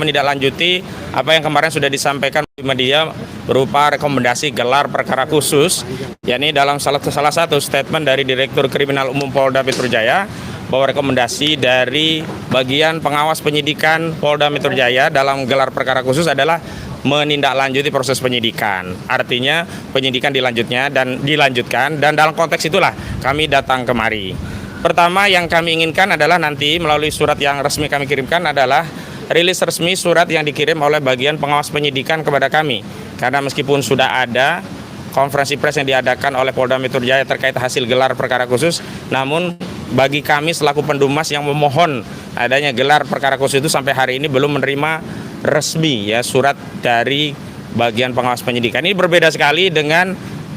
menindaklanjuti apa yang kemarin sudah disampaikan di media berupa rekomendasi gelar perkara khusus, yakni dalam salah satu statement dari Direktur Kriminal Umum Polda Metro Jaya bahwa rekomendasi dari bagian pengawas penyidikan Polda Metro Jaya dalam gelar perkara khusus adalah menindaklanjuti proses penyidikan. Artinya penyidikan dilanjutkan dan dalam konteks itulah kami datang kemari. Pertama yang kami inginkan adalah nanti melalui surat yang resmi kami kirimkan adalah rilis resmi surat yang dikirim oleh bagian pengawas penyidikan kepada kami. Karena meskipun sudah ada konferensi pers yang diadakan oleh Polda Metro Jaya terkait hasil gelar perkara khusus, namun bagi kami selaku pendumas yang memohon adanya gelar perkara khusus itu sampai hari ini belum menerima resmi ya surat dari bagian pengawas penyidikan. Ini berbeda sekali dengan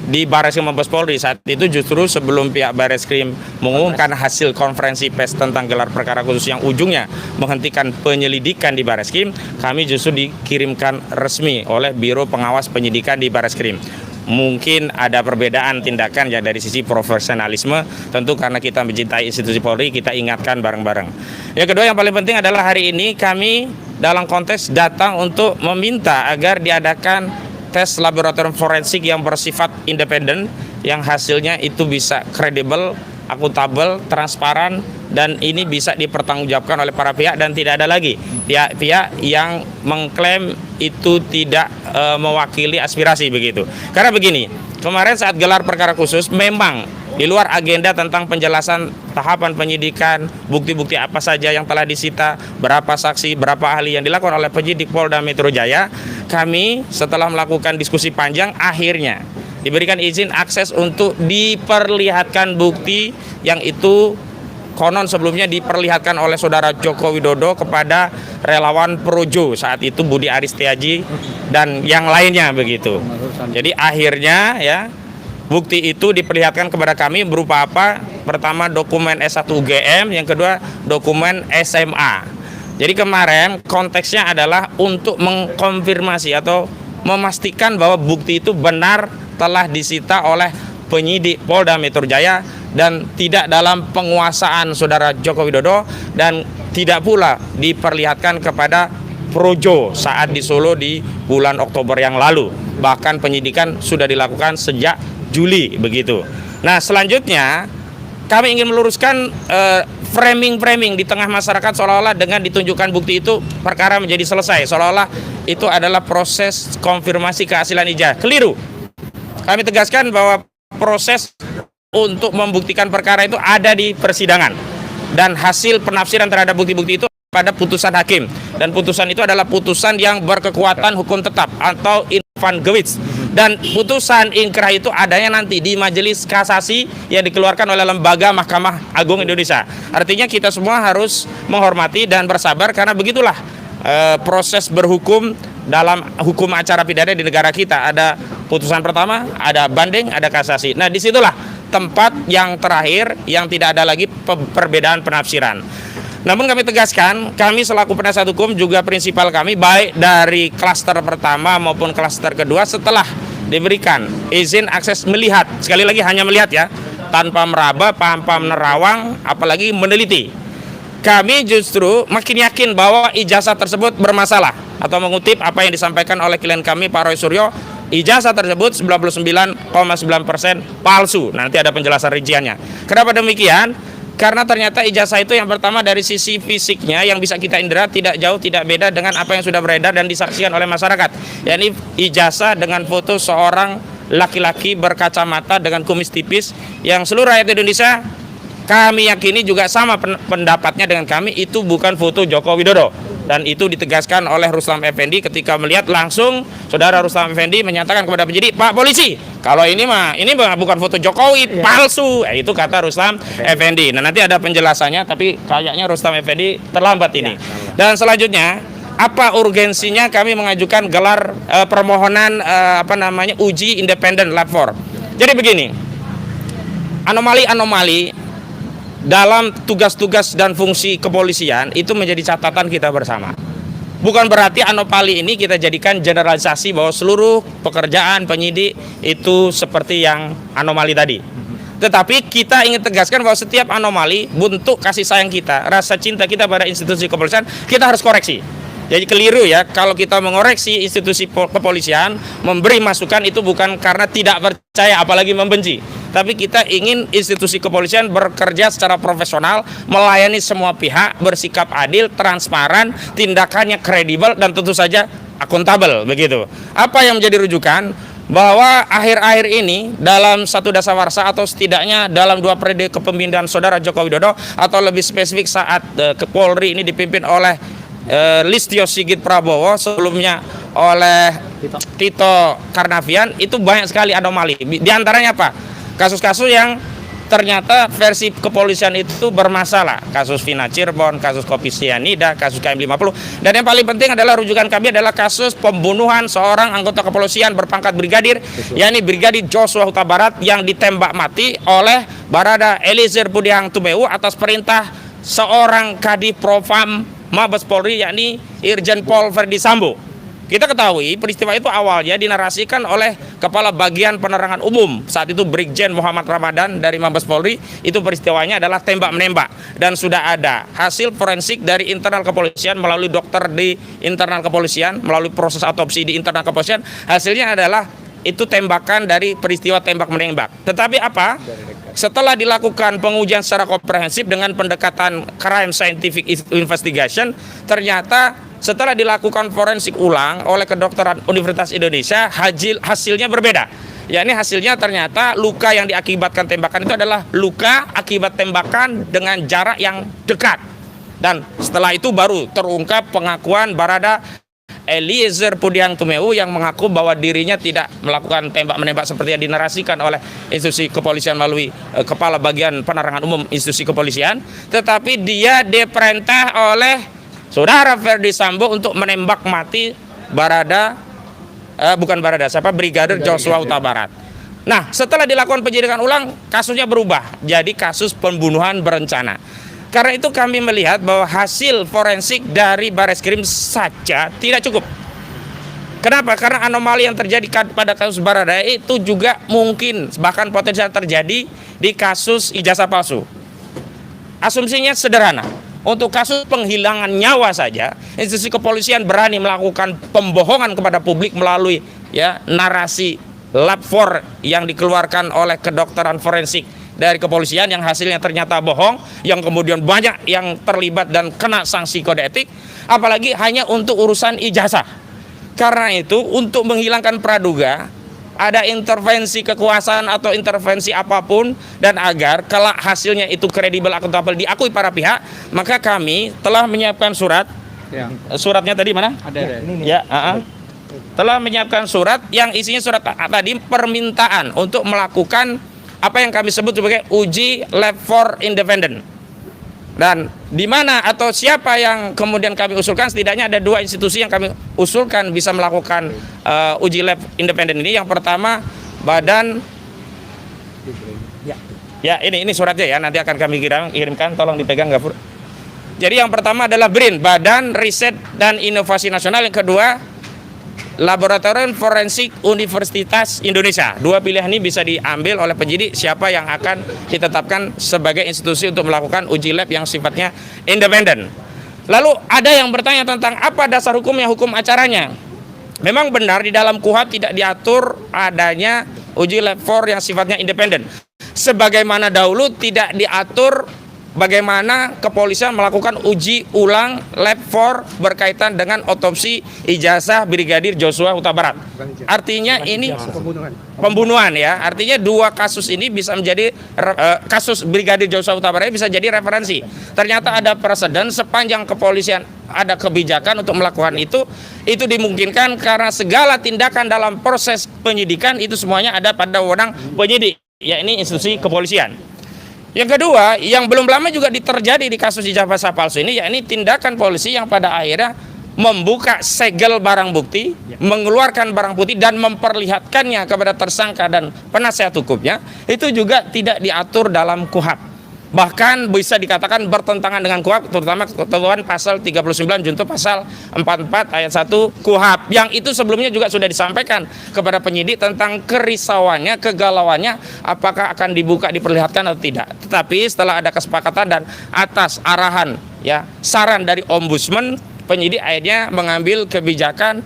di Barreskrim Mabes Polri. Saat itu justru sebelum pihak Barreskrim mengumumkan hasil konferensi pers tentang gelar perkara khusus yang ujungnya menghentikan penyelidikan di Barreskrim, kami justru dikirimkan resmi oleh Biro Pengawas Penyidikan di Barreskrim. Mungkin ada perbedaan tindakan ya dari sisi profesionalisme, tentu karena kita mencintai institusi Polri, kita ingatkan bareng-bareng. Yang kedua yang paling penting adalah hari ini kami dalam konteks datang untuk meminta agar diadakan tes laboratorium forensik yang bersifat independen, yang hasilnya itu bisa kredibel, akuntabel, transparan, dan ini bisa dipertanggungjawabkan oleh para pihak dan tidak ada lagi pihak-pihak yang mengklaim itu tidak mewakili aspirasi begitu. Karena begini, kemarin saat gelar perkara khusus memang di luar agenda tentang penjelasan tahapan penyidikan, bukti-bukti apa saja yang telah disita, berapa saksi, berapa ahli yang dilakukan oleh penyidik Polda Metro Jaya, kami setelah melakukan diskusi panjang akhirnya diberikan izin akses untuk diperlihatkan bukti yang itu konon sebelumnya diperlihatkan oleh saudara Joko Widodo kepada relawan Projo saat itu Budi Aristiaji dan yang lainnya begitu. Jadi akhirnya ya bukti itu diperlihatkan kepada kami berupa apa? Pertama dokumen S1 UGM, yang kedua dokumen SMA. Jadi kemarin konteksnya adalah untuk mengkonfirmasi atau memastikan bahwa bukti itu benar telah disita oleh penyidik Polda Metro Jaya dan tidak dalam penguasaan saudara Joko Widodo dan tidak pula diperlihatkan kepada Projo saat di Solo di bulan Oktober yang lalu. Bahkan penyidikan sudah dilakukan sejak Juli begitu. Nah selanjutnya kami ingin meluruskan framing di tengah masyarakat seolah-olah dengan ditunjukkan bukti itu perkara menjadi selesai, seolah-olah itu adalah proses konfirmasi keasilan ijazah. Keliru. Kami tegaskan bahwa proses untuk membuktikan perkara itu ada di persidangan dan hasil penafsiran terhadap bukti-bukti itu pada putusan hakim, dan putusan itu adalah putusan yang berkekuatan hukum tetap atau infan gewis. Dan putusan inkrah itu adanya nanti di majelis kasasi yang dikeluarkan oleh lembaga Mahkamah Agung Indonesia. Artinya kita semua harus menghormati dan bersabar karena begitulah proses berhukum dalam hukum acara pidana di negara kita. Ada putusan pertama, ada banding, ada kasasi. Nah disitulah tempat yang terakhir yang tidak ada lagi perbedaan penafsiran. Namun kami tegaskan, kami selaku penasihat hukum juga prinsipal kami baik dari klaster pertama maupun klaster kedua setelah diberikan izin akses melihat, sekali lagi hanya melihat ya, tanpa meraba, tanpa menerawang, apalagi meneliti. Kami justru makin yakin bahwa ijazah tersebut bermasalah, atau mengutip apa yang disampaikan oleh klien kami Pak Roy Suryo, ijazah tersebut 99,9% palsu. Nanti ada penjelasan rinciannya. Kenapa demikian? Karena ternyata ijazah itu yang pertama dari sisi fisiknya yang bisa kita indera tidak jauh tidak beda dengan apa yang sudah beredar dan disaksikan oleh masyarakat. Yakni ijazah dengan foto seorang laki-laki berkacamata dengan kumis tipis yang seluruh rakyat Indonesia kami yakini juga sama pendapatnya dengan kami, itu bukan foto Joko Widodo. Dan itu ditegaskan oleh Rustam Effendi ketika melihat langsung saudara Rustam Effendi menyatakan kepada penyidik, Pak Polisi, kalau ini bukan foto Jokowi, palsu. Itu kata Rustam Effendi. Nah nanti ada penjelasannya, tapi kayaknya Rustam Effendi terlambat ini. Dan selanjutnya, apa urgensinya kami mengajukan gelar permohonan uji independen lapor. Jadi begini, anomali-anomali dalam tugas-tugas dan fungsi kepolisian itu menjadi catatan kita bersama. Bukan berarti anomali ini kita jadikan generalisasi bahwa seluruh pekerjaan penyidik itu seperti yang anomali tadi. Tetapi kita ingin tegaskan bahwa setiap anomali, bentuk kasih sayang kita, rasa cinta kita pada institusi kepolisian, kita harus koreksi. Jadi keliru ya kalau kita mengoreksi institusi kepolisian, memberi masukan itu bukan karena tidak percaya apalagi membenci. Tapi kita ingin institusi kepolisian bekerja secara profesional, melayani semua pihak, bersikap adil, transparan, tindakannya kredibel dan tentu saja akuntabel begitu. Apa yang menjadi rujukan? Bahwa akhir-akhir ini dalam satu dasawarsa atau setidaknya dalam 2 periode kepemimpinan Saudara Joko Widodo atau lebih spesifik saat Polri ini dipimpin oleh Listio Sigit Prabowo, sebelumnya oleh Tito Karnavian, itu banyak sekali anomali. Di antaranya apa? Kasus-kasus yang ternyata versi kepolisian itu bermasalah. Kasus Vina Cirebon, kasus kopi sianida, kasus KM50. Dan yang paling penting adalah rujukan kami adalah kasus pembunuhan seorang anggota kepolisian berpangkat brigadir, yakni Brigadir Joshua Huta Barat yang ditembak mati oleh Barada Eliezer Budiang Tumeu atas perintah seorang Kadif Propam Mabes Polri, yakni Irjen Pol Verdi Sambo. Kita ketahui peristiwa itu awalnya dinarasikan oleh Kepala Bagian Penerangan Umum saat itu Brigjen Muhammad Ramadan dari Mabes Polri. Itu peristiwanya adalah tembak-menembak, dan sudah ada hasil forensik dari internal kepolisian melalui dokter di internal kepolisian, melalui proses autopsi di internal kepolisian. Hasilnya adalah itu tembakan dari peristiwa tembak-menembak. Tetapi apa? Setelah dilakukan pengujian secara komprehensif dengan pendekatan crime scientific investigation, ternyata setelah dilakukan forensik ulang oleh kedokteran Universitas Indonesia, hasilnya berbeda. Yakni hasilnya ternyata luka yang diakibatkan tembakan itu adalah luka akibat tembakan dengan jarak yang dekat. Dan setelah itu baru terungkap pengakuan Barada Eliezer Budiang Tumeu yang mengaku bahwa dirinya tidak melakukan tembak-menembak seperti yang dinarasikan oleh institusi kepolisian melalui Kepala Bagian Penerangan Umum institusi kepolisian, tetapi dia diperintah oleh Saudara Verdi Sambo untuk menembak mati Brigadir Joshua Huta Barat. Nah, setelah dilakukan penyidikan ulang, kasusnya berubah jadi kasus pembunuhan berencana. Karena itu kami melihat bahwa hasil forensik dari Bareskrim saja tidak cukup. Kenapa? Karena anomali yang terjadi pada kasus Baradae itu juga mungkin bahkan potensial terjadi di kasus ijazah palsu. Asumsinya sederhana. Untuk kasus penghilangan nyawa saja, institusi kepolisian berani melakukan pembohongan kepada publik melalui narasi lab 4 yang dikeluarkan oleh kedokteran forensik dari kepolisian yang hasilnya ternyata bohong, yang kemudian banyak yang terlibat dan kena sanksi kode etik, apalagi hanya untuk urusan ijazah. Karena itu untuk menghilangkan praduga, ada intervensi kekuasaan atau intervensi apapun, dan agar kelak hasilnya itu kredibel, akuntabel, diakui para pihak, maka kami telah menyiapkan surat. Suratnya tadi mana? Ada. Ya, telah menyiapkan surat yang isinya surat tadi permintaan untuk melakukan apa yang kami sebut sebagai uji lab 4 independen. Dan di mana atau siapa yang kemudian kami usulkan, setidaknya ada 2 institusi yang kami usulkan bisa melakukan uji lab independen ini. Yang pertama Badan ini suratnya ya, nanti akan kami kirimkan, tolong dipegang Gafur. Jadi yang pertama adalah BRIN, Badan Riset dan Inovasi Nasional. Yang kedua Laboratorium Forensik Universitas Indonesia. 2 pilihan ini bisa diambil oleh penyidik siapa yang akan ditetapkan sebagai institusi untuk melakukan uji lab yang sifatnya independen. Lalu ada yang bertanya tentang apa dasar hukumnya, hukum acaranya. Memang benar di dalam KUHP tidak diatur adanya uji lab 4 yang sifatnya independen. Sebagaimana dahulu tidak diatur bagaimana kepolisian melakukan uji ulang lab 4 berkaitan dengan otopsi ijazah Brigadir Joshua Huta Barat. Artinya ini pembunuhan ya. Artinya 2 kasus ini bisa menjadi kasus Brigadir Joshua Huta Barat bisa jadi referensi. Ternyata ada preseden sepanjang kepolisian ada kebijakan untuk melakukan itu dimungkinkan karena segala tindakan dalam proses penyidikan itu semuanya ada pada wewenang penyidik, yakni institusi kepolisian. Yang kedua, yang belum lama juga terjadi di kasus ijazah palsu ini, yakni tindakan polisi yang pada akhirnya membuka segel barang bukti, mengeluarkan barang bukti dan memperlihatkannya kepada tersangka dan penasihat hukumnya, itu juga tidak diatur dalam KUHP. Bahkan bisa dikatakan bertentangan dengan KUHP, terutama ketentuan pasal 39 junto pasal 44 ayat 1 KUHP, yang itu sebelumnya juga sudah disampaikan kepada penyidik tentang kerisauannya, kegalauannya, apakah akan dibuka, diperlihatkan atau tidak. Tetapi setelah ada kesepakatan dan atas arahan saran dari Ombudsman, penyidik akhirnya mengambil kebijakan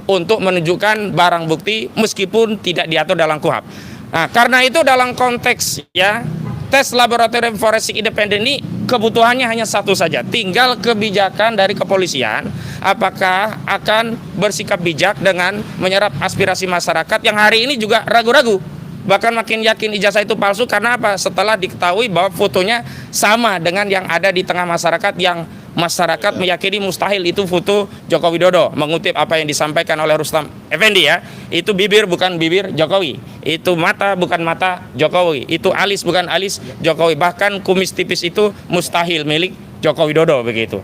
untuk menunjukkan barang bukti meskipun tidak diatur dalam KUHP. Nah, karena itu dalam konteks ya tes laboratorium forensik independen ini kebutuhannya hanya satu saja, tinggal kebijakan dari kepolisian apakah akan bersikap bijak dengan menyerap aspirasi masyarakat yang hari ini juga ragu-ragu, bahkan makin yakin ijazah itu palsu. Karena apa? Setelah diketahui bahwa fotonya sama dengan yang ada di tengah masyarakat, yang masyarakat meyakini mustahil itu foto Joko Widodo. Mengutip apa yang disampaikan oleh Rustam Effendi ya, itu bibir bukan bibir Jokowi, itu mata bukan mata Jokowi, itu alis bukan alis Jokowi, bahkan kumis tipis itu mustahil milik Joko Widodo begitu.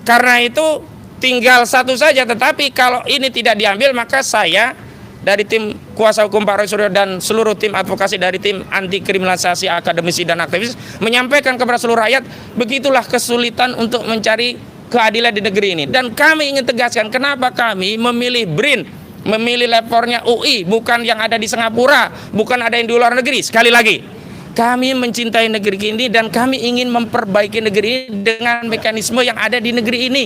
Karena itu tinggal satu saja, tetapi kalau ini tidak diambil maka saya dari tim kuasa hukum Pak Roy Suryo dan seluruh tim advokasi dari tim anti kriminalisasi akademisi dan aktivis menyampaikan kepada seluruh rakyat, begitulah kesulitan untuk mencari keadilan di negeri ini. Dan kami ingin tegaskan kenapa kami memilih BRIN, memilih levelnya UI, bukan yang ada di Singapura, bukan ada yang di luar negeri. Sekali lagi, kami mencintai negeri ini dan kami ingin memperbaiki negeri ini dengan mekanisme yang ada di negeri ini.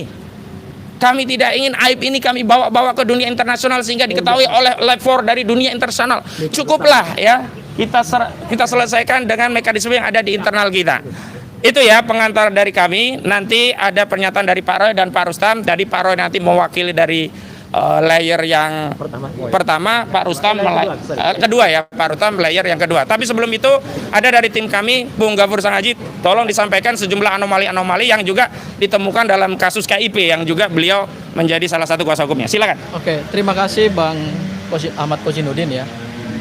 Kami tidak ingin aib ini kami bawa-bawa ke dunia internasional sehingga diketahui oleh level dari dunia internasional. Cukuplah ya kita selesaikan dengan mekanisme yang ada di internal kita. Itu ya pengantar dari kami. Nanti ada pernyataan dari Pak Roy dan Pak Rustam. Jadi Pak Roy nanti mewakili dari layer yang pertama, Pak Rustam kedua ya, Pak Rustam layer yang kedua. Tapi sebelum itu ada dari tim kami, Bung Gafur Sangaji, tolong disampaikan sejumlah anomali-anomali yang juga ditemukan dalam kasus KIP yang juga beliau menjadi salah satu kuasa hukumnya. Silakan. Oke, terima kasih Bang Ahmad Kozinudin ya.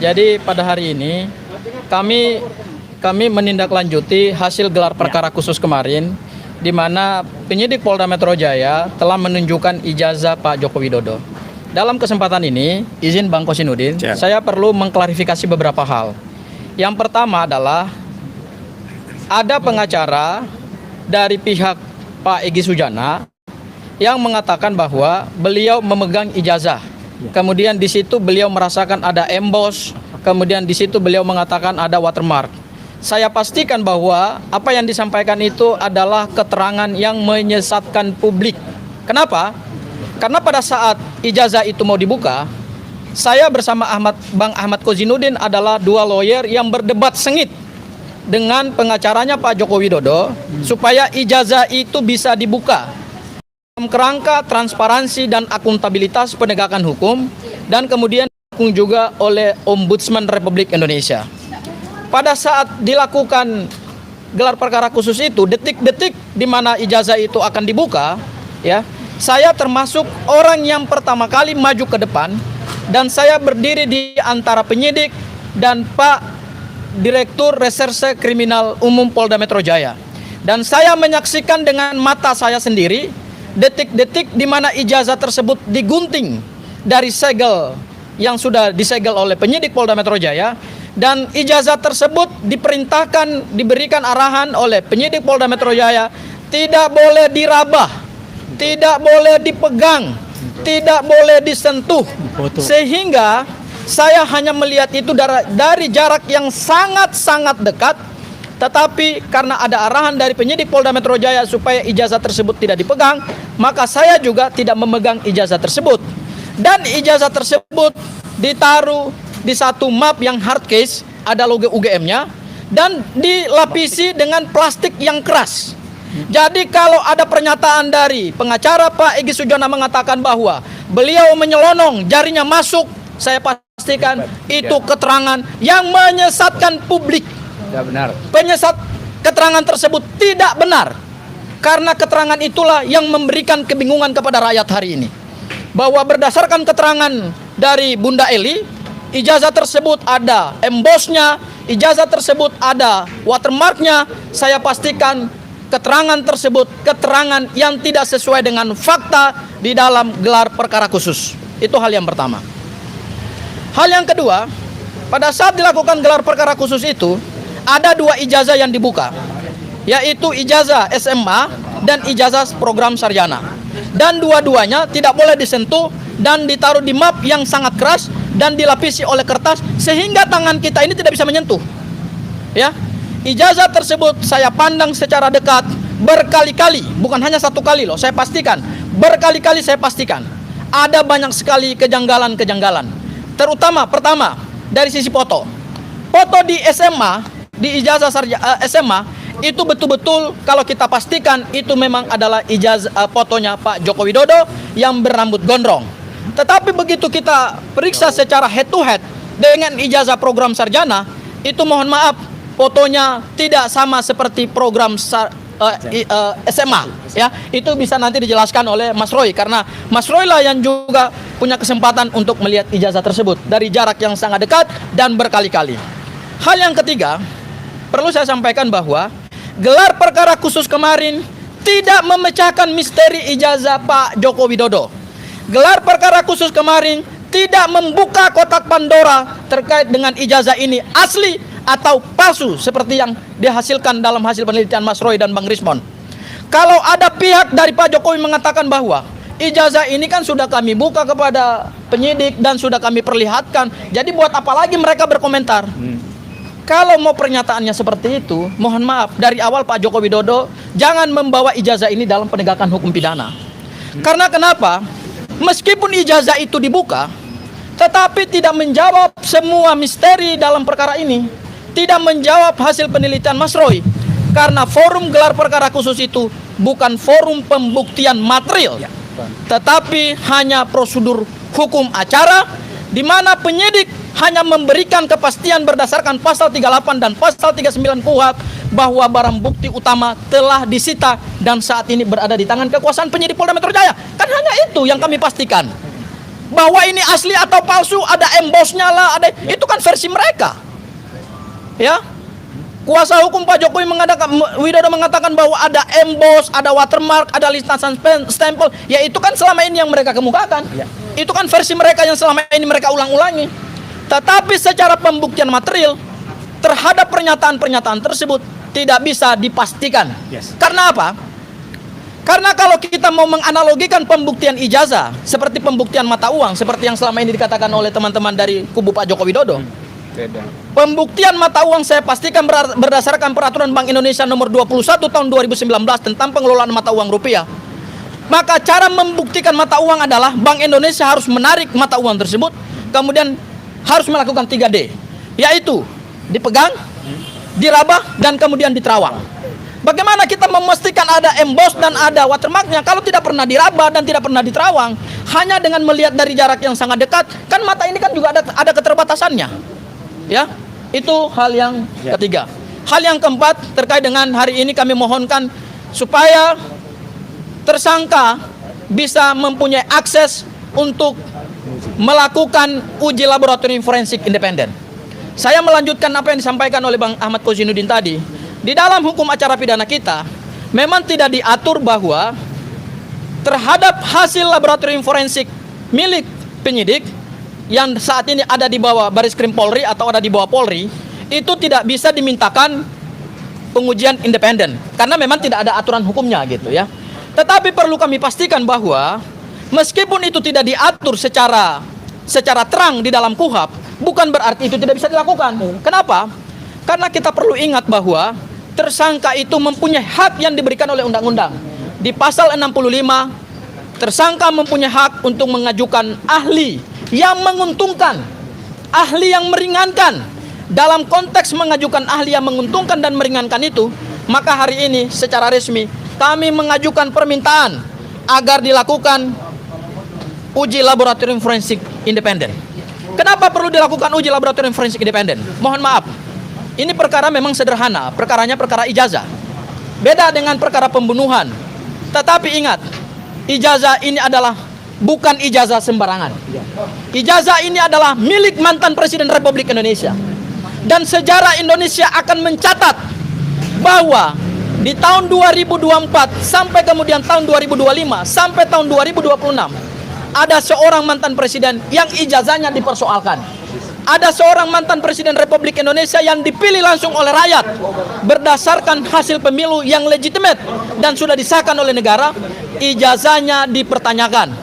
Jadi pada hari ini kami menindaklanjuti hasil gelar perkara khusus kemarin, di mana penyidik Polda Metro Jaya telah menunjukkan ijazah Pak Joko Widodo. Dalam kesempatan ini, izin Bang Kozinudin, saya perlu mengklarifikasi beberapa hal. Yang pertama adalah ada pengacara dari pihak Pak Egy Sujana yang mengatakan bahwa beliau memegang ijazah. Kemudian di situ beliau merasakan ada emboss, kemudian di situ beliau mengatakan ada watermark. Saya pastikan bahwa apa yang disampaikan itu adalah keterangan yang menyesatkan publik. Kenapa? Karena pada saat ijazah itu mau dibuka, saya bersama Bang Ahmad Kozinudin adalah dua lawyer yang berdebat sengit dengan pengacaranya Pak Joko Widodo supaya ijazah itu bisa dibuka dalam kerangka transparansi dan akuntabilitas penegakan hukum, dan kemudian didukung juga oleh Ombudsman Republik Indonesia. Pada saat dilakukan gelar perkara khusus itu, detik-detik di mana ijazah itu akan dibuka, ya, saya termasuk orang yang pertama kali maju ke depan dan saya berdiri di antara penyidik dan Pak Direktur Reserse Kriminal Umum Polda Metro Jaya. Dan saya menyaksikan dengan mata saya sendiri detik-detik di mana ijazah tersebut digunting dari segel yang sudah disegel oleh penyidik Polda Metro Jaya. Dan ijazah tersebut diperintahkan, diberikan arahan oleh penyidik Polda Metro Jaya, tidak boleh dirabah, tidak boleh dipegang, tidak boleh disentuh. Sehingga saya hanya melihat itu dari jarak yang sangat-sangat dekat. Tetapi karena ada arahan dari penyidik Polda Metro Jaya supaya ijazah tersebut tidak dipegang, maka saya juga tidak memegang ijazah tersebut. Dan ijazah tersebut ditaruh di satu map yang hard case, ada logo UGM-nya, dan dilapisi dengan plastik yang keras. Jadi kalau ada pernyataan dari pengacara Pak Egy Sujana mengatakan bahwa beliau menyelonong, jarinya masuk, saya pastikan itu keterangan yang menyesatkan publik. Tidak benar. Keterangan tersebut tidak benar. Karena keterangan itulah yang memberikan kebingungan kepada rakyat hari ini. Bahwa berdasarkan keterangan dari Bunda Eli, ijazah tersebut ada embossnya, ijazah tersebut ada watermarknya. Saya pastikan keterangan tersebut keterangan yang tidak sesuai dengan fakta di dalam gelar perkara khusus. Itu hal yang pertama. Hal yang kedua, pada saat dilakukan gelar perkara khusus itu ada dua ijazah yang dibuka, yaitu ijazah SMA dan ijazah program sarjana. Dan dua-duanya tidak boleh disentuh dan ditaruh di map yang sangat keras dan dilapisi oleh kertas sehingga tangan kita ini tidak bisa menyentuh. Ya, ijazah tersebut saya pandang secara dekat berkali-kali, bukan hanya satu kali loh. Saya pastikan berkali-kali saya pastikan ada banyak sekali kejanggalan-kejanggalan. Terutama pertama dari sisi foto. Foto di SMA, di ijazah SMA itu betul-betul kalau kita pastikan itu memang adalah ijazah fotonya Pak Joko Widodo yang berambut gondrong. Tetapi begitu kita periksa secara head to head dengan ijazah program sarjana, itu mohon maaf fotonya tidak sama seperti program SMA ya. Itu bisa nanti dijelaskan oleh Mas Roy karena Mas Roy lah yang juga punya kesempatan untuk melihat ijazah tersebut dari jarak yang sangat dekat dan berkali-kali. Hal yang ketiga, perlu saya sampaikan bahwa gelar perkara khusus kemarin tidak memecahkan misteri ijazah Pak Joko Widodo. Gelar perkara khusus kemarin tidak membuka kotak Pandora terkait dengan ijazah ini asli atau palsu seperti yang dihasilkan dalam hasil penelitian Mas Roy dan Bang Rismon. Kalau ada pihak dari Pak Jokowi mengatakan bahwa ijazah ini kan sudah kami buka kepada penyidik dan sudah kami perlihatkan, jadi buat apa lagi mereka berkomentar? Kalau mau pernyataannya seperti itu, mohon maaf, dari awal Pak Joko Widodo jangan membawa ijazah ini dalam penegakan hukum pidana. Karena kenapa? Meskipun ijazah itu dibuka, tetapi tidak menjawab semua misteri dalam perkara ini. Tidak menjawab hasil penelitian Mas Roy. Karena forum gelar perkara khusus itu bukan forum pembuktian material, tetapi hanya prosedur hukum acara, di mana penyidik hanya memberikan kepastian berdasarkan pasal 38 dan pasal 39 KUHP bahwa barang bukti utama telah disita dan saat ini berada di tangan kekuasaan penyidik Polda Metro Jaya. Kan hanya itu yang kami pastikan. Bahwa ini asli atau palsu, ada embossnya lah, ada itu kan versi mereka. Ya. Kuasa hukum Pak Jokowi Widodo mengatakan bahwa ada emboss, ada watermark, ada listasan stempel. Ya itu kan selama ini yang mereka kemukakan. Itu kan versi mereka yang selama ini mereka ulang-ulangi. Tetapi secara pembuktian material terhadap pernyataan-pernyataan tersebut tidak bisa dipastikan. Karena apa? Karena kalau kita mau menganalogikan pembuktian ijazah seperti pembuktian mata uang, seperti yang selama ini dikatakan oleh teman-teman dari kubu Pak Joko Widodo. Pembuktian mata uang saya pastikan berdasarkan peraturan Bank Indonesia nomor 21 tahun 2019 tentang pengelolaan mata uang rupiah. Maka cara membuktikan mata uang adalah Bank Indonesia harus menarik mata uang tersebut, kemudian harus melakukan 3D, yaitu dipegang, diraba, dan kemudian diterawang. Bagaimana kita memastikan ada emboss dan ada watermarknya kalau tidak pernah diraba dan tidak pernah diterawang? Hanya dengan melihat dari jarak yang sangat dekat, kan mata ini kan juga ada keterbatasannya. Ya, itu hal yang ketiga. Hal yang keempat terkait dengan hari ini kami mohonkan supaya tersangka bisa mempunyai akses untuk melakukan uji laboratorium forensik independen. Saya melanjutkan apa yang disampaikan oleh Bang Ahmad Kozinuddin tadi. Di dalam hukum acara pidana kita memang tidak diatur bahwa terhadap hasil laboratorium forensik milik penyidik yang saat ini ada di bawah Baris Krim Polri atau ada di bawah Polri, itu tidak bisa dimintakan pengujian independen karena memang tidak ada aturan hukumnya gitu ya. Tetapi perlu kami pastikan bahwa meskipun itu tidak diatur secara terang di dalam KUHP, bukan berarti itu tidak bisa dilakukan. Kenapa? Karena kita perlu ingat bahwa tersangka itu mempunyai hak yang diberikan oleh undang-undang. Di pasal 65, tersangka mempunyai hak untuk mengajukan ahli yang menguntungkan, ahli yang meringankan. Dalam konteks mengajukan ahli yang menguntungkan dan meringankan itu, maka hari ini secara resmi kami mengajukan permintaan agar dilakukan uji laboratorium forensik independen. Kenapa perlu dilakukan uji laboratorium forensik independen? Mohon maaf, ini perkara memang sederhana, perkaranya perkara ijazah. Beda dengan perkara pembunuhan. Tetapi ingat, ijazah ini adalah bukan ijazah sembarangan. Ijazah ini adalah milik mantan Presiden Republik Indonesia. Dan sejarah Indonesia akan mencatat bahwa di tahun 2024 sampai kemudian tahun 2025 sampai tahun 2026 ada seorang mantan presiden yang ijazahnya dipersoalkan. Ada seorang mantan Presiden Republik Indonesia yang dipilih langsung oleh rakyat berdasarkan hasil pemilu yang legitimate dan sudah disahkan oleh negara, ijazahnya dipertanyakan.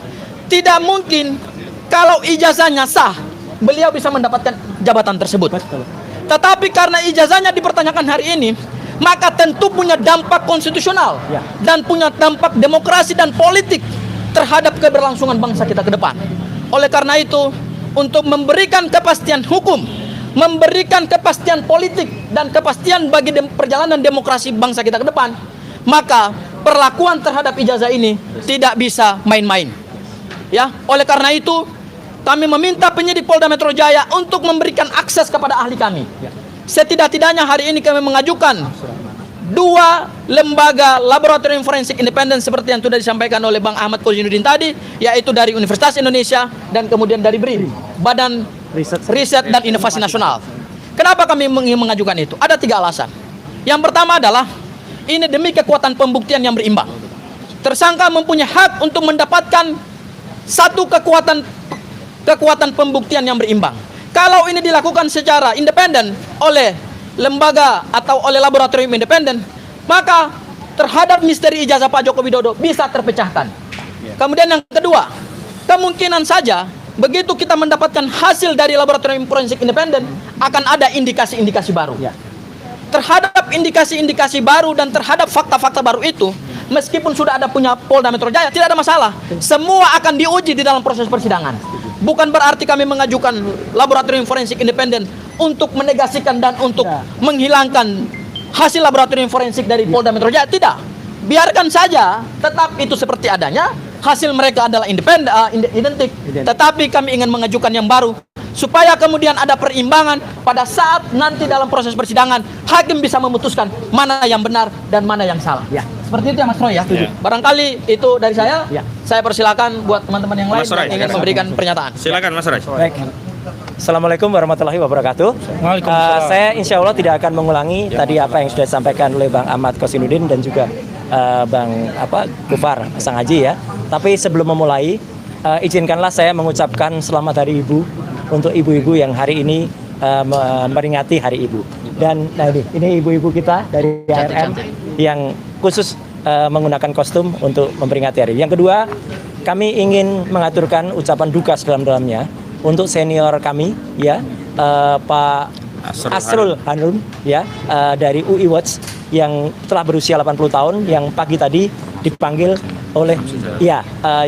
Tidak mungkin kalau ijazahnya sah, beliau bisa mendapatkan jabatan tersebut. Tetapi karena ijazahnya dipertanyakan hari ini, maka tentu punya dampak konstitusional dan punya dampak demokrasi dan politik terhadap keberlangsungan bangsa kita ke depan. Oleh karena itu, untuk memberikan kepastian hukum, memberikan kepastian politik dan kepastian bagi perjalanan demokrasi bangsa kita ke depan, maka perlakuan terhadap ijazah ini tidak bisa main-main. Ya, oleh karena itu kami meminta penyidik Polda Metro Jaya untuk memberikan akses kepada ahli kami. Setidak-tidaknya hari ini kami mengajukan 2 lembaga laboratorium forensik independen seperti yang sudah disampaikan oleh Bang Ahmad Kozinuddin tadi, yaitu dari Universitas Indonesia dan kemudian dari BRIN, Badan Riset dan Inovasi Nasional. Kenapa kami ingin mengajukan itu? Ada 3 alasan. Yang pertama adalah ini demi kekuatan pembuktian yang berimbang. Tersangka mempunyai hak untuk mendapatkan satu kekuatan pembuktian yang berimbang. Kalau ini dilakukan secara independen oleh lembaga atau oleh laboratorium independen, maka terhadap misteri ijazah Pak Joko Widodo bisa terpecahkan. Kemudian yang kedua, kemungkinan saja begitu kita mendapatkan hasil dari laboratorium forensik independen akan ada indikasi-indikasi baru. Terhadap indikasi-indikasi baru dan terhadap fakta-fakta baru itu, meskipun sudah ada punya Polda Metro Jaya, tidak ada masalah. Semua akan diuji di dalam proses persidangan. Bukan berarti kami mengajukan laboratorium forensik independen untuk menegasikan dan untuk menghilangkan hasil laboratorium forensik dari Polda Metro Jaya. Tidak. Biarkan saja, tetap itu seperti adanya. Hasil mereka adalah identik. Tetapi kami ingin mengajukan yang baru, supaya kemudian ada perimbangan pada saat nanti dalam proses persidangan hakim bisa memutuskan mana yang benar dan mana yang salah. Seperti itu ya Mas Roy ya. Barangkali itu dari saya. Saya persilakan buat teman-teman yang lain yang ingin memberikan pernyataan. Silakan Mas Roy. Baik. Assalamualaikum warahmatullahi wabarakatuh. Saya insya Allah tidak akan mengulangi tadi apa yang sudah disampaikan oleh Bang Ahmad Kozinuddin dan juga Bang Gufar Sang Haji ya. Tapi sebelum memulai, izinkanlah saya mengucapkan selamat Hari Ibu untuk ibu-ibu yang hari ini memperingati Hari Ibu. Dan nah ini ibu-ibu kita dari ARM yang khusus menggunakan kostum untuk memperingati hari. Yang kedua, kami ingin mengaturkan ucapan duka sedalam-dalamnya untuk senior kami ya, Pak Asrul Hanun ya, dari UI Watch yang telah berusia 80 tahun yang pagi tadi dipanggil oleh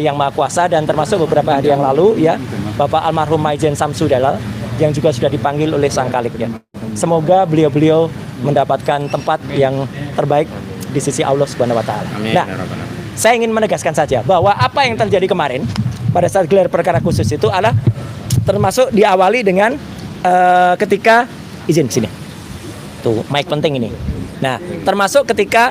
Yang Maha Kuasa, dan termasuk beberapa hari yang lalu ya Bapak almarhum Maijen Samsu Dalal yang juga sudah dipanggil oleh Sang Khalik ya. Semoga beliau-beliau mendapatkan tempat yang terbaik di sisi Allah Subhanahu wa taala. Nah, saya ingin menegaskan saja bahwa apa yang terjadi kemarin pada saat gelar perkara khusus itu adalah termasuk diawali dengan ketika izin sini. Tuh, mic penting ini. Nah, termasuk ketika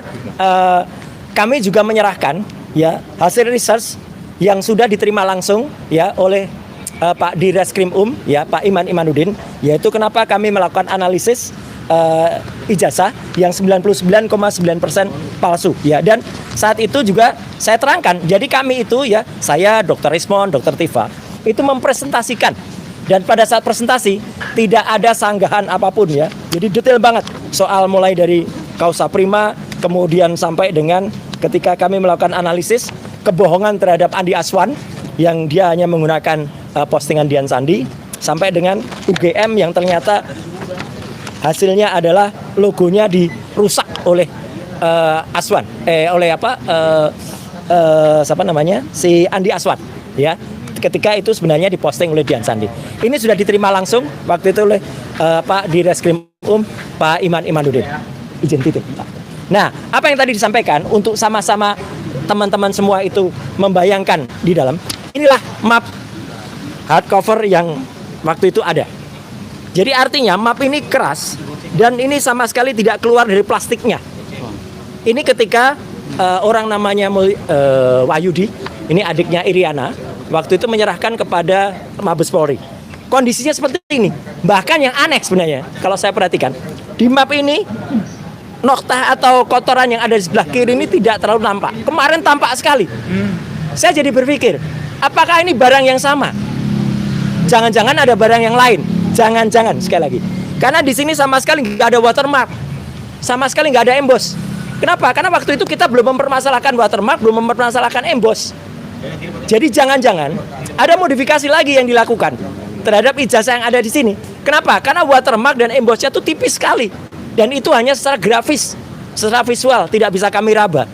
kami juga menyerahkan ya hasil research yang sudah diterima langsung ya oleh Pak Direskrim ya Pak Iman Imanuddin, yaitu kenapa kami melakukan analisis ijazah yang 99,9% palsu ya. Dan saat itu juga saya terangkan, jadi kami itu ya, saya Dr. Rismon, Dr. Tifa itu mempresentasikan, dan pada saat presentasi tidak ada sanggahan apapun ya. Jadi detail banget soal mulai dari causa prima, kemudian sampai dengan ketika kami melakukan analisis kebohongan terhadap Andi Aswan yang dia hanya menggunakan postingan Dian Sandi, sampai dengan UGM yang ternyata hasilnya adalah logonya dirusak oleh Aswan, siapa namanya, si Andi Aswan ya, ketika itu sebenarnya diposting oleh Dian Sandi. Ini sudah diterima langsung waktu itu oleh Pak Direskrim Pak Iman Imanuddin. Izin titip Pak. Nah, apa yang tadi disampaikan untuk sama-sama teman-teman semua itu membayangkan di dalam, inilah map hardcover yang waktu itu ada. Jadi artinya map ini keras dan ini sama sekali tidak keluar dari plastiknya. Ini ketika orang namanya Wahyudi, ini adiknya Iriana, waktu itu menyerahkan kepada Mabes Polri. Kondisinya seperti ini. Bahkan yang aneh sebenarnya, kalau saya perhatikan, di map ini noktah atau kotoran yang ada di sebelah kiri ini tidak terlalu nampak. Kemarin tampak sekali. Saya jadi berpikir, apakah ini barang yang sama? Jangan-jangan ada barang yang lain. Jangan-jangan, sekali lagi. Karena di sini sama sekali nggak ada watermark, sama sekali nggak ada emboss. Kenapa? Karena waktu itu kita belum mempermasalahkan watermark, belum mempermasalahkan emboss. Jadi jangan-jangan ada modifikasi lagi yang dilakukan terhadap ijazah yang ada di sini. Kenapa? Karena watermark dan embossnya itu tipis sekali, dan itu hanya secara grafis, secara visual tidak bisa kami raba.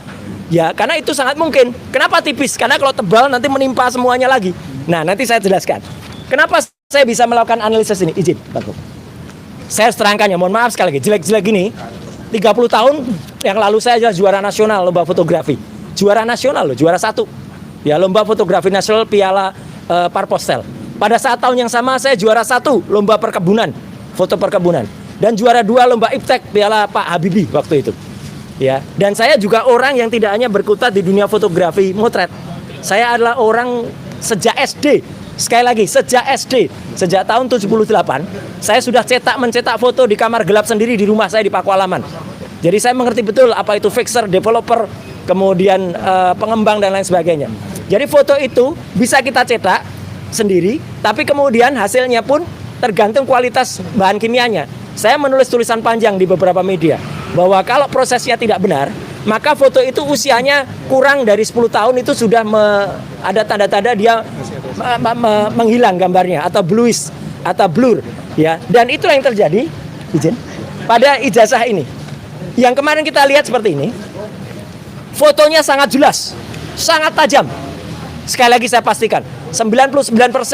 Ya, karena itu sangat mungkin. Kenapa tipis? Karena kalau tebal nanti menimpa semuanya lagi. Nah, nanti saya jelaskan. Kenapa saya bisa melakukan analisis ini? Izin, Pak Gub. Saya harus terangkan ya, mohon maaf sekali lagi. Jelek-jelek gini, 30 tahun yang lalu saya adalah juara nasional lomba fotografi. Juara nasional loh, juara 1. Ya, lomba fotografi nasional Piala Parpostel. Pada saat tahun yang sama saya juara 1 lomba perkebunan, foto perkebunan. Dan juara 2 lomba iptek Piala Pak Habibie waktu itu. Ya, dan saya juga orang yang tidak hanya berkutat di dunia fotografi motret. Saya adalah orang sejak SD. Sekali lagi, sejak SD, sejak tahun 78, saya sudah mencetak foto di kamar gelap sendiri di rumah saya di Pakualaman. Jadi saya mengerti betul apa itu fixer, developer, kemudian pengembang dan lain sebagainya. Jadi foto itu bisa kita cetak sendiri, tapi kemudian hasilnya pun tergantung kualitas bahan kimianya. Saya menulis tulisan panjang di beberapa media bahwa kalau prosesnya tidak benar, maka foto itu usianya kurang dari 10 tahun itu sudah ada tanda-tanda dia menghilang gambarnya atau bluish atau blur ya. Dan itulah yang terjadi izin pada ijazah ini. Yang kemarin kita lihat seperti ini. Fotonya sangat jelas, sangat tajam. Sekali lagi saya pastikan 99%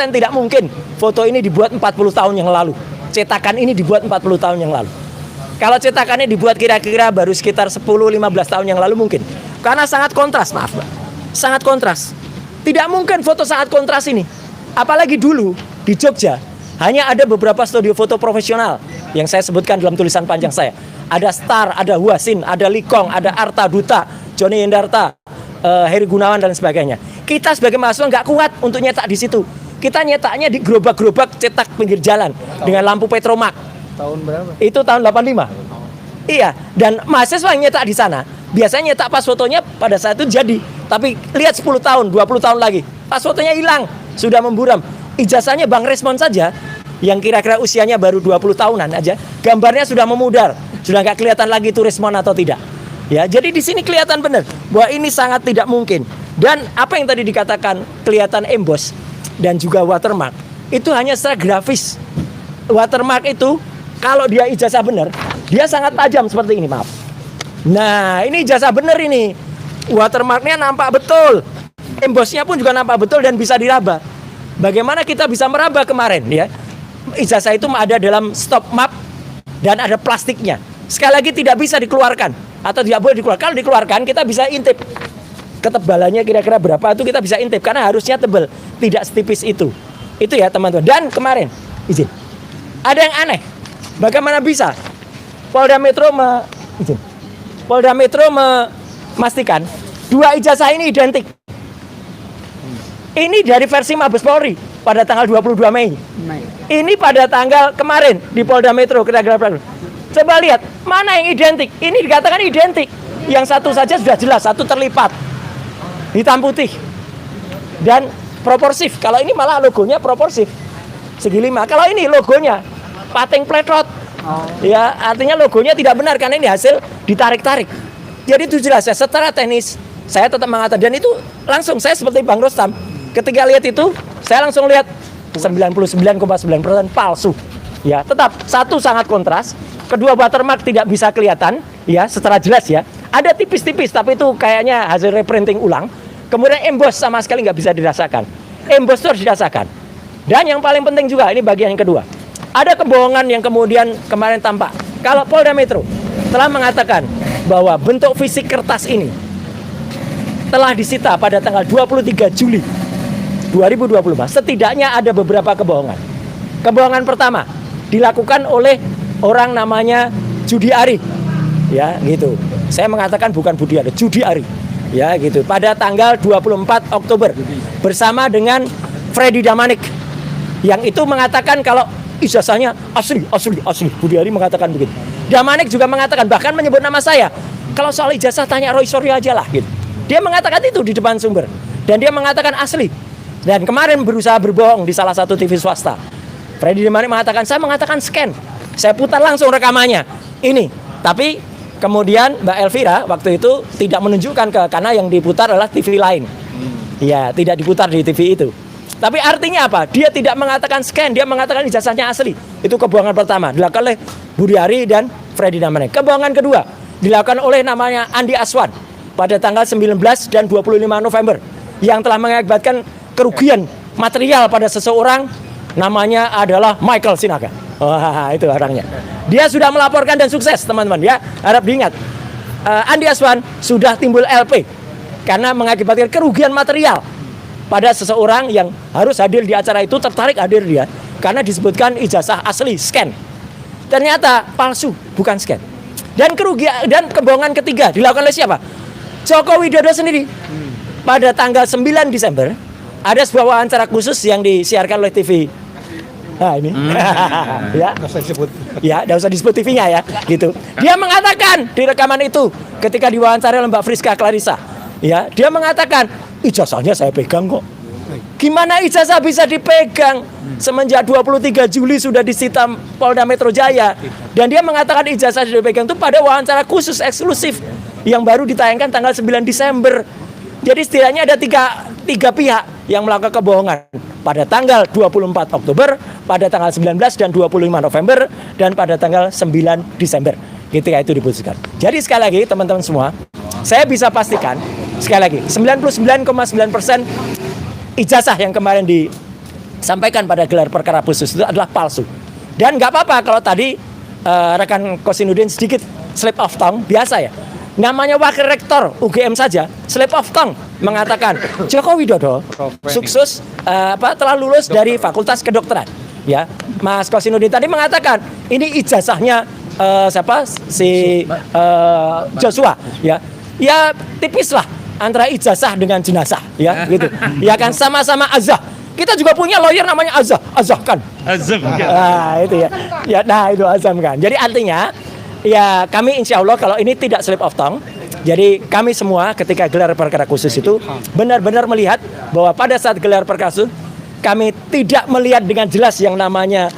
tidak mungkin foto ini dibuat 40 tahun yang lalu. Cetakan ini dibuat 40 tahun yang lalu. Kalau cetakannya dibuat kira-kira baru sekitar 10-15 tahun yang lalu mungkin. Karena sangat kontras, maaf Pak. Sangat kontras. Tidak mungkin foto sangat kontras ini. Apalagi dulu di Jogja hanya ada beberapa studio foto profesional yang saya sebutkan dalam tulisan panjang saya. Ada Star, ada Huasin, ada Likong, ada Arta Duta, Joni Yendarta, Heri Gunawan dan sebagainya. Kita sebagai mahasiswa nggak kuat untuk nyetak di situ. Kita nyetaknya di gerobak-gerobak cetak pinggir jalan dengan lampu Petromak. Tahun berapa? Itu tahun 85. Iya, dan mahasiswa yang nyetak di sana biasanya nyetak pas fotonya pada saat itu jadi. Tapi lihat 10 tahun, 20 tahun lagi, pas fotonya hilang, sudah memburam. Ijazahnya Bang Resmon saja yang kira-kira usianya baru 20 tahunan aja, gambarnya sudah memudar, sudah nggak kelihatan lagi itu Resmon atau tidak. Ya, jadi di sini kelihatan benar bahwa ini sangat tidak mungkin. Dan apa yang tadi dikatakan kelihatan emboss dan juga watermark itu hanya secara grafis. Watermark itu kalau dia ijazah benar, dia sangat tajam seperti ini, maaf. Nah, ini ijazah benar ini. Watermarknya nampak betul. Embossnya pun juga nampak betul dan bisa diraba. Bagaimana kita bisa meraba kemarin ya? Ijazah itu ada dalam stop map dan ada plastiknya. Sekali lagi tidak bisa dikeluarkan atau tidak boleh dikeluarkan. Kalau dikeluarkan kita bisa intip. Ketebalannya kira-kira berapa itu kita bisa intip karena harusnya tebal, tidak setipis itu. Itu ya teman-teman. Dan kemarin izin. Ada yang aneh. Bagaimana bisa? Polda Metro memastikan dua ijazah ini identik. Ini dari versi Mabes Polri pada tanggal 22 Mei. Ini pada tanggal kemarin di Polda Metro kira-kira. Coba lihat mana yang identik. Ini dikatakan identik. Yang satu saja sudah jelas, satu terlipat. Hitam putih dan proporsif. Kalau ini malah logonya proporsif segi 5. Kalau ini logonya pating pletrot. Ya, artinya logonya tidak benar karena ini hasil ditarik-tarik. Jadi itu jelas ya, secara teknis saya tetap mengatakan, dan itu langsung saya seperti Bang Rostam. Ketika lihat itu, saya langsung lihat 99,9% palsu. Ya, tetap satu sangat kontras, kedua watermark tidak bisa kelihatan ya secara jelas ya. Ada tipis-tipis tapi itu kayaknya hasil reprinting ulang. Kemudian emboss sama sekali nggak bisa dirasakan. Emboss itu harus dirasakan. Dan yang paling penting juga, ini bagian yang kedua. Ada kebohongan yang kemudian kemarin tampak. Kalau Polda Metro telah mengatakan bahwa bentuk fisik kertas ini telah disita pada tanggal 23 Juli 2025. Setidaknya ada beberapa kebohongan. Kebohongan pertama dilakukan oleh orang namanya Judi Ari. Ya, gitu. Saya mengatakan bukan Budi Ari, Judi Ari. Ya, gitu. Pada tanggal 24 Oktober bersama dengan Freddy Damanik. Yang itu mengatakan kalau ijazahnya asli. Budi Ari mengatakan begitu. Damanik juga mengatakan, bahkan menyebut nama saya. Kalau soal ijazah tanya Roy Suryo aja lah gitu. Dia mengatakan itu di depan sumber. Dan dia mengatakan asli. Dan kemarin berusaha berbohong di salah satu TV swasta. Freddy Damanik mengatakan, saya mengatakan scan. Saya putar langsung rekamannya. Ini. Tapi kemudian Mbak Elvira waktu itu tidak menunjukkan karena yang diputar adalah TV lain. Ya, tidak diputar di TV itu. Tapi artinya apa? Dia tidak mengatakan scan, dia mengatakan ijazahnya asli. Itu kebohongan pertama, dilakukan oleh Budi Ari dan Freddy Damanik. Kebohongan kedua dilakukan oleh namanya Andi Aswan. pada tanggal 19 dan 25 November yang telah mengakibatkan kerugian material pada seseorang, namanya adalah Michael Sinaga. Wah, itu orangnya. Dia sudah melaporkan dan sukses, teman-teman ya. Harap diingat. Andi Aswan sudah timbul LP karena mengakibatkan kerugian material pada seseorang yang harus hadir di acara itu, tertarik hadir dia karena disebutkan ijazah asli scan. Ternyata palsu, bukan scan. Dan kerugian dan kebohongan ketiga dilakukan oleh siapa? Joko Widodo sendiri. Pada tanggal 9 Desember ada sebuah wawancara khusus yang disiarkan oleh TV. Nah ini, ya, nggak usah disebut TV-nya ya, gitu. Dia mengatakan di rekaman itu ketika diwawancara oleh Mbak Friska Clarissa, ya, dia mengatakan ijazahnya saya pegang kok. Gimana ijazah bisa dipegang? Semenjak 23 Juli sudah disita Polda Metro Jaya. Dan dia mengatakan ijazah sudah dipegang itu pada wawancara khusus eksklusif yang baru ditayangkan tanggal 9 Desember. Jadi setidaknya ada tiga pihak yang melakukan kebohongan pada tanggal 24 Oktober, pada tanggal 19 dan 25 November, dan pada tanggal 9 Desember ketika itu diputuskan. Jadi sekali lagi teman-teman semua, saya bisa pastikan sekali lagi 99,9% ijazah yang kemarin disampaikan pada gelar perkara khusus itu adalah palsu. Dan nggak apa-apa kalau tadi rekan Kosinudin sedikit slip of tongue, biasa ya. Namanya wakil rektor UGM saja slip of tongue mengatakan Joko Widodo sukses telah lulus dari Fakultas Kedokteran. Ya, Mas Kosinudin tadi mengatakan ini ijazahnya Joshua. Ya tipis lah antara ijazah dengan jenazah, ya gitu. Ya kan sama-sama azah. Kita juga punya lawyer namanya Azam kan. Nah, itu ya. Ya, nah itu Azam kan. Jadi artinya ya kami insya Allah kalau ini tidak slip of tongue. Jadi kami semua ketika gelar perkara khusus itu benar-benar melihat bahwa pada saat gelar perkara khusus kami tidak melihat dengan jelas yang namanya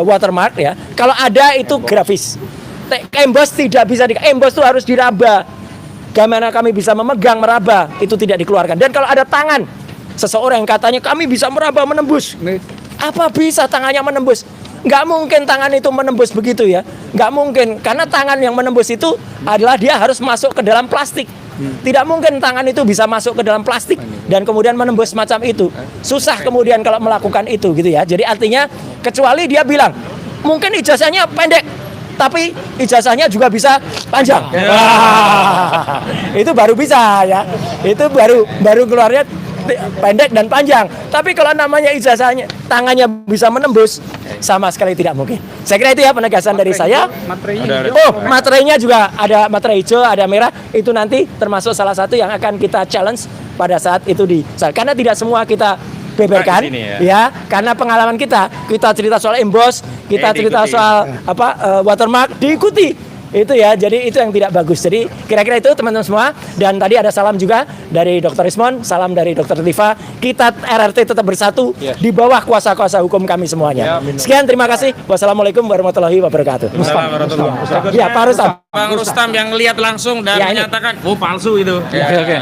watermark ya. Kalau ada itu grafis. Emboss tidak bisa emboss itu harus diraba. Bagaimana kami bisa memegang, meraba, itu tidak dikeluarkan. Dan kalau ada tangan seseorang yang katanya kami bisa meraba, menembus, apa bisa tangannya menembus? Nggak mungkin tangan itu menembus begitu ya. Nggak mungkin, karena tangan yang menembus itu adalah dia harus masuk ke dalam plastik. Tidak mungkin tangan itu bisa masuk ke dalam plastik dan kemudian menembus macam itu. Susah kemudian kalau melakukan itu gitu ya. Jadi artinya kecuali dia bilang mungkin ijazahnya pendek, tapi ijazahnya juga bisa panjang. Wah, itu baru bisa ya. Itu baru keluarnya pendek dan panjang. Tapi kalau namanya ijazahnya tangannya bisa menembus, sama sekali tidak mungkin. Saya kira itu ya penegasan dari saya. Materainya juga ada materai hijau, ada merah. Itu nanti termasuk salah satu yang akan kita challenge pada saat itu karena tidak semua kita beberkan ya, karena pengalaman kita cerita soal emboss, kita cerita soal watermark diikuti itu ya, jadi itu yang tidak bagus. Jadi kira-kira itu teman-teman semua. Dan tadi ada salam juga dari Dr. Ismon, salam dari Dr. Tifa. Kita RRT tetap bersatu di bawah kuasa-kuasa hukum kami semuanya. Sekian, terima kasih. Wassalamualaikum warahmatullahi wabarakatuh. Ya, Pak Rustam. Bang Rustam yang lihat langsung dan menyatakan palsu itu. Oke.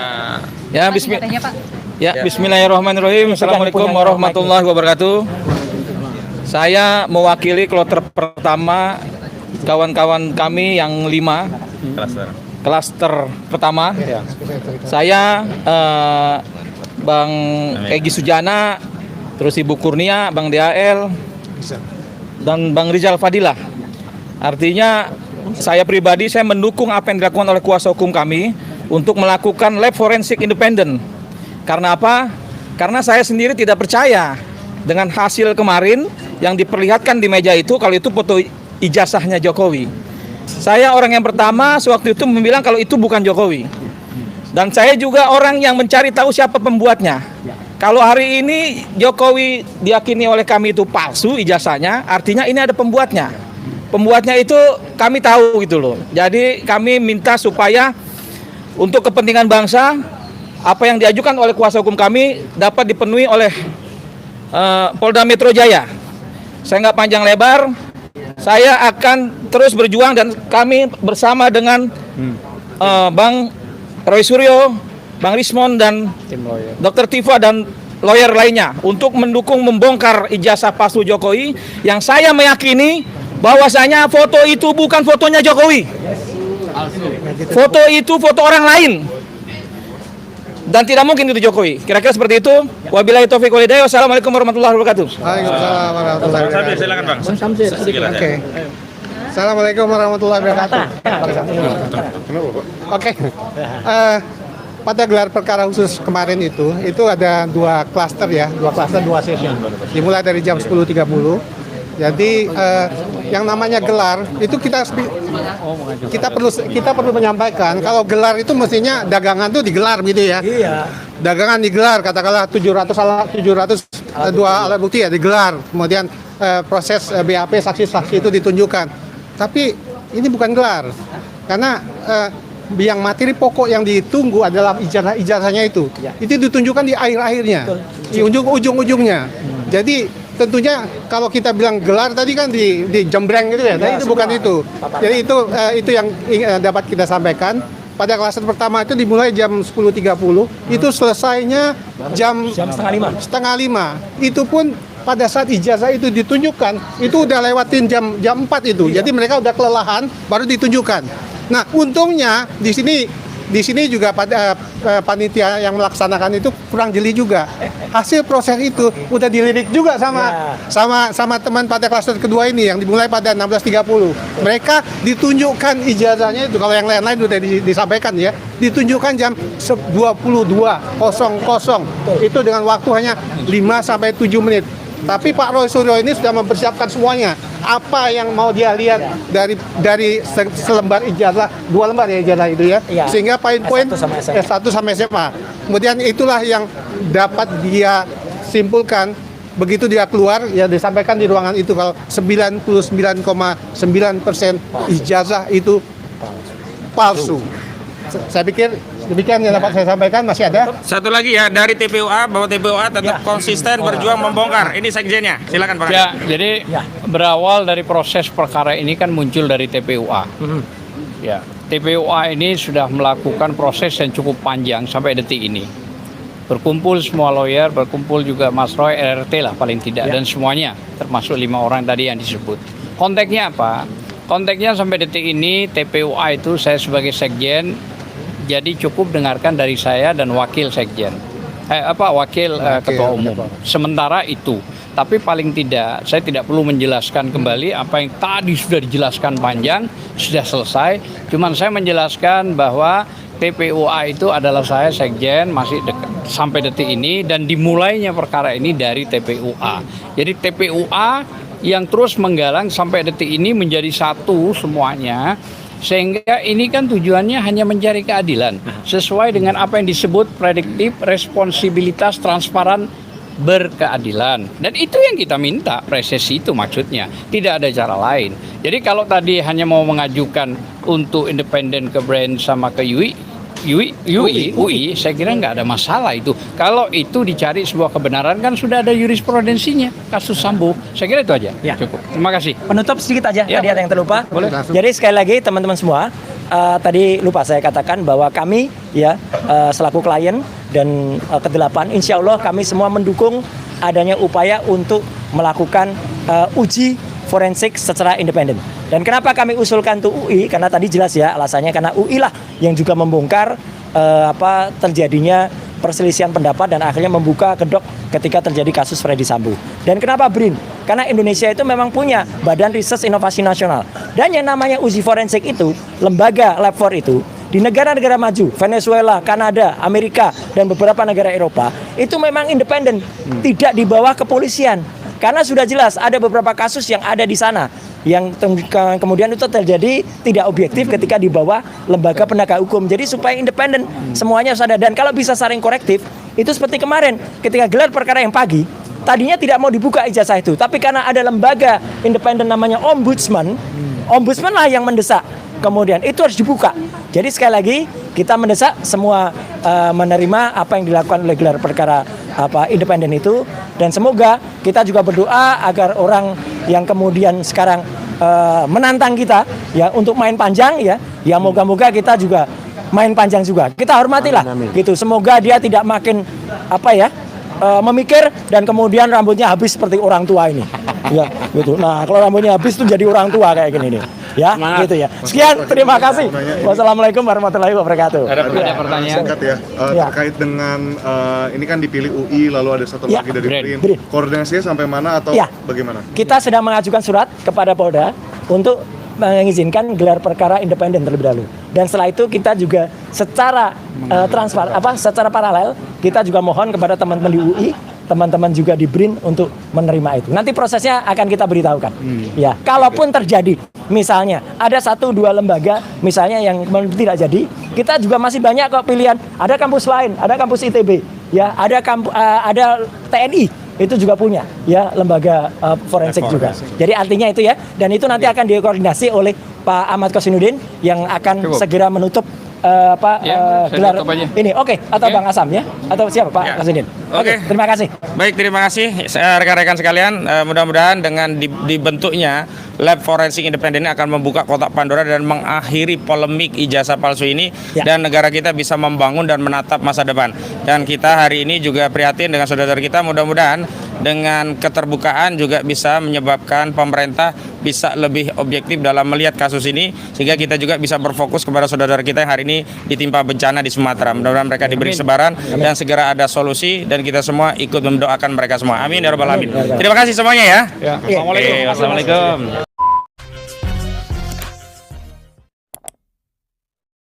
Ya, bismillahirrahmanirrahim. Assalamualaikum warahmatullahi wabarakatuh. Saya mewakili kloter pertama kawan-kawan kami yang 5 klaster pertama. Saya Bang Egy Sujana, terus Ibu Kurnia, Bang DAL, dan Bang Rizal Fadilah. Artinya saya pribadi saya mendukung apa yang dilakukan oleh kuasa hukum kami untuk melakukan lab forensik independen. Karena apa? Karena saya sendiri tidak percaya dengan hasil kemarin yang diperlihatkan di meja itu, kalau itu foto ijazahnya Jokowi. Saya orang yang pertama sewaktu itu bilang kalau itu bukan Jokowi. Dan saya juga orang yang mencari tahu siapa pembuatnya. Kalau hari ini Jokowi diyakini oleh kami itu palsu ijazahnya, artinya ini ada pembuatnya. Pembuatnya itu kami tahu gitu loh. Jadi kami minta supaya untuk kepentingan bangsa, apa yang diajukan oleh kuasa hukum kami dapat dipenuhi oleh Polda Metro Jaya. Saya nggak panjang lebar, saya akan terus berjuang dan kami bersama dengan Bang Roy Suryo, Bang Rismon dan Dr. Tifa dan lawyer lainnya untuk mendukung membongkar ijazah palsu Jokowi yang saya meyakini bahwasanya foto itu bukan fotonya Jokowi. Foto itu foto orang lain. dan tidak mungkin itu Jokowi. Kira-kira seperti itu. Wabillahi taufiq wal hidayah. Wassalamualaikum warahmatullahi wabarakatuh. Waalaikumsalam warahmatullahi wabarakatuh. Silakan Bang. Oke. Assalamualaikum warahmatullahi wabarakatuh. Oke. Pada gelar perkara khusus kemarin itu ada dua klaster ya, dua sesi. Dimulai dari jam 10.30. Jadi yang namanya gelar itu kita perlu menyampaikan kalau gelar itu mestinya dagangan tuh digelar gitu ya. Iya. Dagangan digelar, katakanlah 702 alat bukti ya digelar. Kemudian proses BAP saksi-saksi itu ditunjukkan. Tapi ini bukan gelar. Karena yang materi pokok yang ditunggu adalah ijazahnya itu. Itu ditunjukkan di akhir-akhirnya, di ujung-ujungnya. Jadi tentunya kalau kita bilang gelar tadi kan di jembreng gitu ya. Tapi itu bukan itu. Jadi itu yang dapat kita sampaikan. Pada kelas pertama itu dimulai jam 10.30, itu selesainya jam setengah lima. Itu pun pada saat ijazah itu ditunjukkan, itu udah lewatin jam 4 itu. Jadi mereka udah kelelahan baru ditunjukkan. Nah, untungnya di sini juga pada panitia yang melaksanakan itu kurang jeli juga. Hasil proses itu udah dilirik juga sama teman pada klaster kedua ini yang dimulai pada 16.30. Mereka ditunjukkan ijazahnya itu, kalau yang lain-lain sudah disampaikan ya, ditunjukkan jam 22.00. Itu dengan waktu hanya 5 sampai 7 menit. Tapi Pak Roy Suryo ini sudah mempersiapkan semuanya. Apa yang mau dia lihat dari selembar ijazah, 2 lembar ya ijazah itu ya. Iya. Sehingga poin-poin S1 sampai SMA. Kemudian itulah yang dapat dia simpulkan. Begitu dia keluar, ya disampaikan di ruangan itu kalau 99,9% ijazah itu palsu. Saya pikir demikian yang dapat saya sampaikan. Masih ada Satu lagi ya dari TPUA bahwa TPUA tetap konsisten berjuang membongkar. Ini sekjennya. Silakan Pak. Ya, jadi berawal dari proses perkara ini kan muncul dari TPUA. Ya, TPUA ini sudah melakukan proses yang cukup panjang sampai detik ini. Berkumpul semua lawyer, berkumpul juga Mas Roy, RRT lah paling tidak, dan semuanya termasuk 5 orang tadi yang disebut. Konteksnya apa? Konteksnya sampai detik ini TPUA itu saya sebagai sekjen, jadi cukup dengarkan dari saya dan wakil sekjen, wakil ketua umum. Sementara itu, tapi paling tidak saya tidak perlu menjelaskan kembali apa yang tadi sudah dijelaskan panjang, sudah selesai. Cuman saya menjelaskan bahwa TPUA itu adalah saya sekjen masih sampai detik ini, dan dimulainya perkara ini dari TPUA. Jadi TPUA yang terus menggalang sampai detik ini menjadi satu semuanya. Sehingga ini kan tujuannya hanya mencari keadilan sesuai dengan apa yang disebut prediktif, responsibilitas, transparan, berkeadilan. Dan itu yang kita minta, presisi itu maksudnya. Tidak ada cara lain. Jadi kalau tadi hanya mau mengajukan untuk independen ke Brand sama ke UI, saya kira nggak ada masalah itu. Kalau itu dicari sebuah kebenaran kan sudah ada jurisprudensinya, kasus Sambo. Saya kira itu aja. Ya. Cukup. Terima kasih. Penutup sedikit aja, Ya. tadi ada yang terlupa. Boleh. Jadi sekali lagi teman-teman semua, tadi lupa saya katakan bahwa kami ya selaku klien dan ke-8, insya Allah kami semua mendukung adanya upaya untuk melakukan uji forensik secara independen. Dan kenapa kami usulkan tuh UI? Karena tadi jelas ya alasannya, karena UI lah yang juga membongkar terjadinya perselisihan pendapat dan akhirnya membuka kedok ketika terjadi kasus Freddy Sambo. Dan kenapa BRIN? Karena Indonesia itu memang punya Badan Riset Inovasi Nasional. Dan yang namanya uji forensik itu, lembaga Lab 4 itu, di negara-negara maju, Venezuela, Kanada, Amerika, dan beberapa negara Eropa, itu memang independen, tidak di bawah kepolisian. Karena sudah jelas ada beberapa kasus yang ada di sana yang kemudian itu terjadi tidak objektif ketika di bawah lembaga penegak hukum. Jadi supaya independen semuanya sadar, dan kalau bisa saling korektif, itu seperti kemarin ketika gelar perkara yang pagi, tadinya tidak mau dibuka ijazah itu, tapi karena ada lembaga independen namanya Ombudsman lah yang mendesak, kemudian itu harus dibuka. Jadi sekali lagi kita mendesak semua menerima apa yang dilakukan oleh gelar perkara independen itu, dan semoga kita juga berdoa agar orang yang kemudian sekarang menantang kita ya untuk main panjang ya moga-moga kita juga main panjang juga. Kita hormatilah gitu. Semoga dia tidak makin memikir dan kemudian rambutnya habis seperti orang tua ini. Ya, gitu. Nah, kalau rambutnya habis tuh jadi orang tua kayak gini nih. Ya, gitu ya. Sekian, terima kasih. Wassalamualaikum warahmatullahi wabarakatuh. Ada pertanyaan? Singkat ya, Ya. terkait dengan ini kan dipilih UI, lalu ada satu Ya. lagi dari BRIN. BRIN. Koordinasinya sampai mana atau Ya. bagaimana? Kita sedang mengajukan surat kepada Polda untuk mengizinkan gelar perkara independen terlebih dahulu. Dan setelah itu kita juga secara secara paralel kita juga mohon kepada teman-teman di UI, teman-teman juga di BRIN untuk menerima itu. Nanti prosesnya akan kita beritahukan. Ya, kalaupun terjadi misalnya ada 1-2 lembaga misalnya yang tidak jadi, kita juga masih banyak kok pilihan. Ada kampus lain, ada kampus ITB, ya, ada ada TNI itu juga punya ya lembaga forensik juga. Jadi artinya itu ya, dan itu nanti akan dikoordinasi oleh Pak Ahmad Kosinudin yang akan Cukup. segera menutup Ya, saya gelar tutup aja. ini. Oke, atau Ya. Bang Asam ya, atau siapa Pak Ya. Kosinudin? Oke. Terima kasih. Baik, terima kasih rekan-rekan sekalian. Mudah-mudahan dengan dibentuknya Lab Forensik Independen ini akan membuka kotak Pandora dan mengakhiri polemik ijazah palsu ini, Ya. dan negara kita bisa membangun dan menatap masa depan. Dan kita hari ini juga prihatin dengan saudara kita. Mudah-mudahan dengan keterbukaan juga bisa menyebabkan pemerintah bisa lebih objektif dalam melihat kasus ini, sehingga kita juga bisa berfokus kepada saudara kita yang hari ini ditimpa bencana di Sumatera. Mudah-mudahan mereka diberi kesabaran dan segera ada solusi, dan kita semua ikut mendoakan mereka semua. Amin ya rabbal alamin. Terima kasih semuanya ya. Ya. Oke, wassalamualaikum.